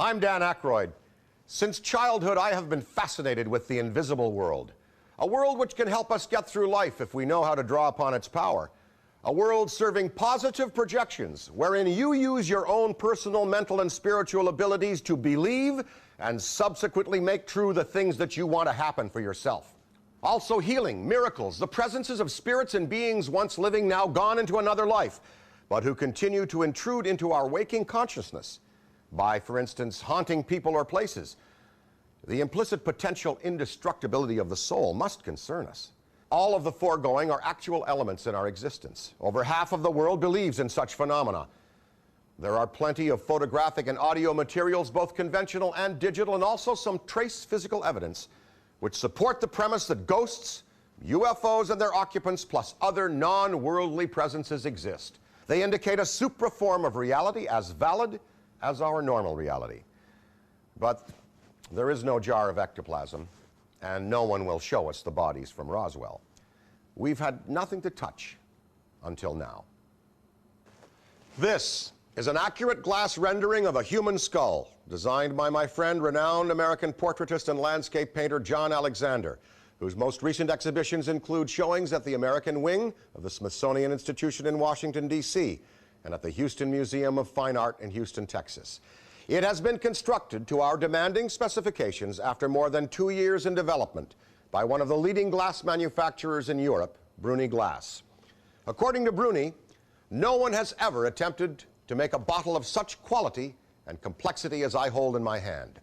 I'm Dan Aykroyd. Since childhood, I have been fascinated with the invisible world. A world which can help us get through life if we know how to draw upon its power. A world serving positive projections, wherein you use your own personal, mental, and spiritual abilities to believe and subsequently make true the things that you want to happen for yourself. Also healing, miracles, the presences of spirits and beings once living, now gone into another life, but who continue to intrude into our waking consciousness by, for instance, haunting people or places. The implicit potential indestructibility of the soul must concern us. All of the foregoing are actual elements in our existence. Over half of the world believes in such phenomena. There are plenty of photographic and audio materials, both conventional and digital, and also some trace physical evidence which support the premise that ghosts, UFOs and their occupants, plus other non-worldly presences exist. They indicate a supra-form of reality as valid as our normal reality. But there is no jar of ectoplasm, and no one will show us the bodies from Roswell. We've had nothing to touch until now. This is an accurate glass rendering of a human skull, designed by my friend, renowned American portraitist and landscape painter John Alexander, whose most recent exhibitions include showings at the American Wing of the Smithsonian Institution in Washington, D.C., and at the Houston Museum of Fine Art in Houston, Texas. It has been constructed to our demanding specifications after more than 2 years in development by one of the leading glass manufacturers in Europe, Bruni Glass. According to Bruni, no one has ever attempted to make a bottle of such quality and complexity as I hold in my hand.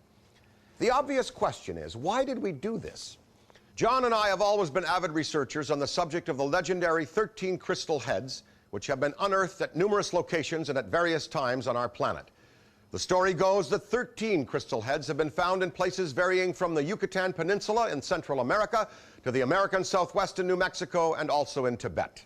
The obvious question is, why did we do this? John and I have always been avid researchers on the subject of the legendary 13 crystal heads, which have been unearthed at numerous locations and at various times on our planet. The story goes that 13 crystal heads have been found in places varying from the Yucatan Peninsula in Central America to the American Southwest in New Mexico and also in Tibet.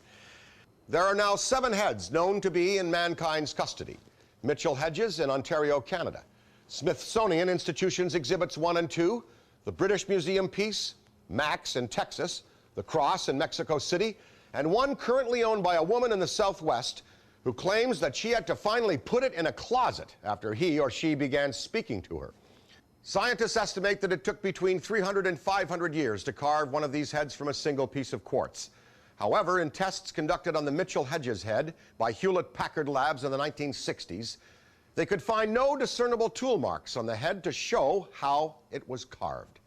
There are now 7 heads known to be in mankind's custody. Mitchell Hedges in Ontario, Canada, Smithsonian Institution's Exhibits 1 and 2, the British Museum piece, Max in Texas, the Cross in Mexico City, and one currently owned by a woman in the Southwest who claims that she had to finally put it in a closet after he or she began speaking to her. Scientists estimate that it took between 300 and 500 years to carve one of these heads from a single piece of quartz. However, in tests conducted on the Mitchell Hedges head by Hewlett-Packard Labs in the 1960s, they could find no discernible tool marks on the head to show how it was carved.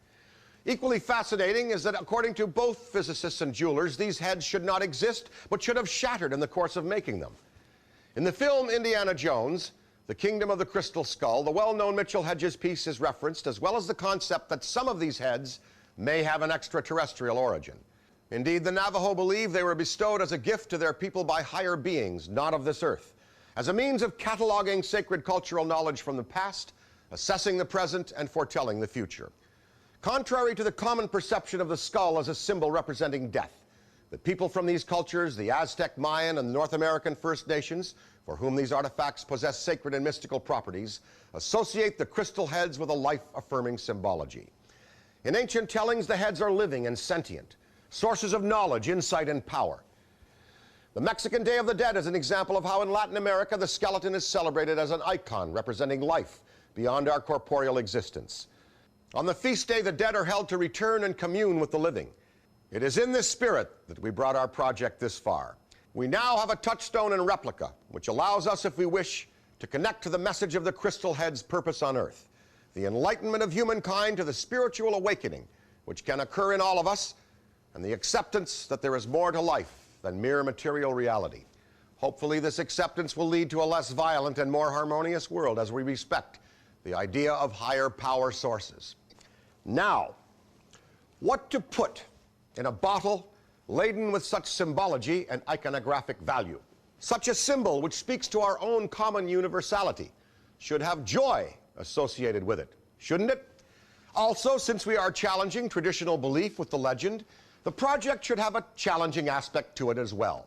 Equally fascinating is that, according to both physicists and jewelers, these heads should not exist, but should have shattered in the course of making them. In the film Indiana Jones, The Kingdom of the Crystal Skull, the well-known Mitchell Hedges piece is referenced, as well as the concept that some of these heads may have an extraterrestrial origin. Indeed, the Navajo believe they were bestowed as a gift to their people by higher beings, not of this earth, as a means of cataloging sacred cultural knowledge from the past, assessing the present, and foretelling the future. Contrary to the common perception of the skull as a symbol representing death, the people from these cultures, the Aztec, Mayan, and North American First Nations, for whom these artifacts possess sacred and mystical properties, associate the crystal heads with a life-affirming symbology. In ancient tellings, the heads are living and sentient, sources of knowledge, insight, and power. The Mexican Day of the Dead is an example of how in Latin America the skeleton is celebrated as an icon representing life beyond our corporeal existence. On the feast day, the dead are held to return and commune with the living. It is in this spirit that we brought our project this far. We now have a touchstone and replica, which allows us, if we wish, to connect to the message of the crystal head's purpose on earth, the enlightenment of humankind to the spiritual awakening, which can occur in all of us, and the acceptance that there is more to life than mere material reality. Hopefully, this acceptance will lead to a less violent and more harmonious world as we respect the idea of higher power sources. Now, what to put in a bottle laden with such symbology and iconographic value? Such a symbol, which speaks to our own common universality, should have joy associated with it, shouldn't it? Also, since we are challenging traditional belief with the legend, the project should have a challenging aspect to it as well.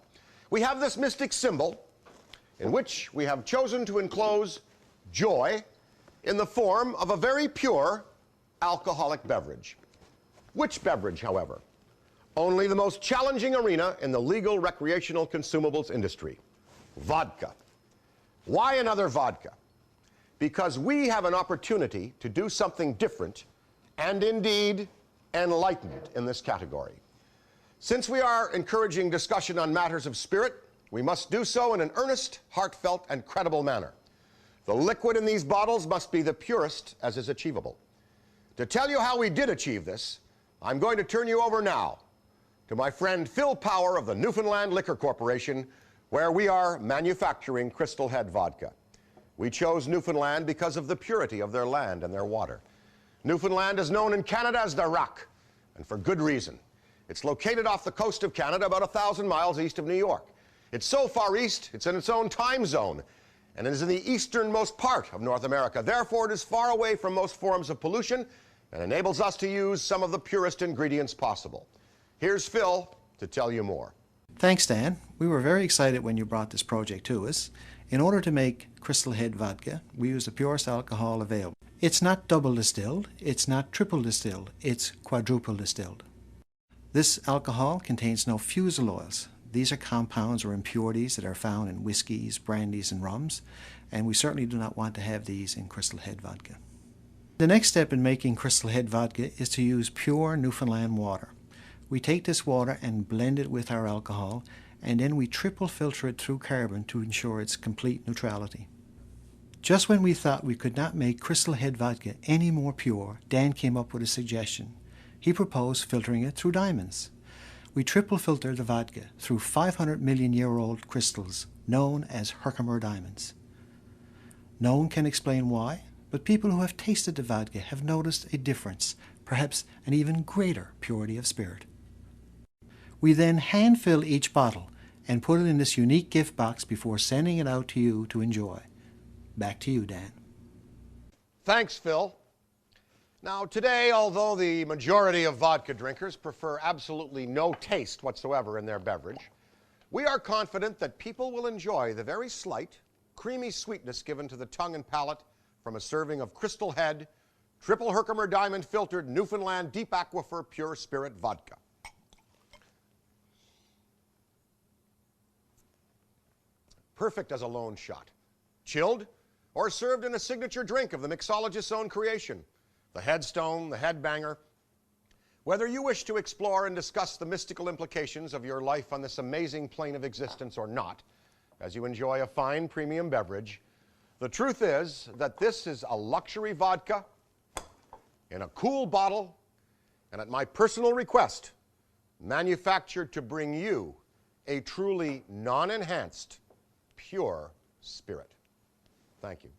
We have this mystic symbol in which we have chosen to enclose joy in the form of a very pure alcoholic beverage. Which beverage, however? Only the most challenging arena in the legal recreational consumables industry: vodka. Why another vodka? because we have an opportunity to do something different and indeed enlightened in this category. Since we are encouraging discussion on matters of spirit, we must do so in an earnest, heartfelt, and credible manner. The liquid in these bottles must be the purest as is achievable. To tell you how we did achieve this, I'm going to turn you over now to my friend Phil Power of the Newfoundland Liquor Corporation, where we are manufacturing Crystal Head Vodka. We chose Newfoundland because of the purity of their land and their water. Newfoundland is known in Canada as the Rock, and for good reason. It's located off the coast of Canada, about 1,000 miles east of New York. It's so far east, it's in its own time zone, and it is in the easternmost part of North America. Therefore, it is far away from most forms of pollution and enables us to use some of the purest ingredients possible. Here's Phil to tell you more. Thanks, Dan. We were very excited when you brought this project to us. In order to make Crystal Head Vodka, we use the purest alcohol available. It's not double distilled, it's not triple distilled, it's quadruple distilled. This alcohol contains no fusel oils. These are compounds or impurities that are found in whiskeys, brandies, and rums, and we certainly do not want to have these in Crystal Head Vodka. The next step in making Crystal Head Vodka is to use pure Newfoundland water. We take this water and blend it with our alcohol, and then we triple filter it through carbon to ensure its complete neutrality. Just when we thought we could not make Crystal Head Vodka any more pure, Dan came up with a suggestion. He proposed filtering it through diamonds. We triple filter the vodka through 500-million-year-old crystals known as Herkimer diamonds. No one can explain why, but people who have tasted the vodka have noticed a difference, perhaps an even greater purity of spirit. We then hand fill each bottle and put it in this unique gift box before sending it out to you to enjoy. Back to you, Dan. Thanks, Phil. Now, today, although the majority of vodka drinkers prefer absolutely no taste whatsoever in their beverage, we are confident that people will enjoy the very slight, creamy sweetness given to the tongue and palate from a serving of Crystal Head, triple Herkimer diamond filtered Newfoundland Deep Aquifer Pure Spirit Vodka. Perfect as a lone shot, chilled, or served in a signature drink of the mixologist's own creation, the Headstone, the Headbanger. Whether you wish to explore and discuss the mystical implications of your life on this amazing plane of existence or not, as you enjoy a fine premium beverage, the truth is that this is a luxury vodka in a cool bottle, and at my personal request, manufactured to bring you a truly non-enhanced, pure spirit. Thank you.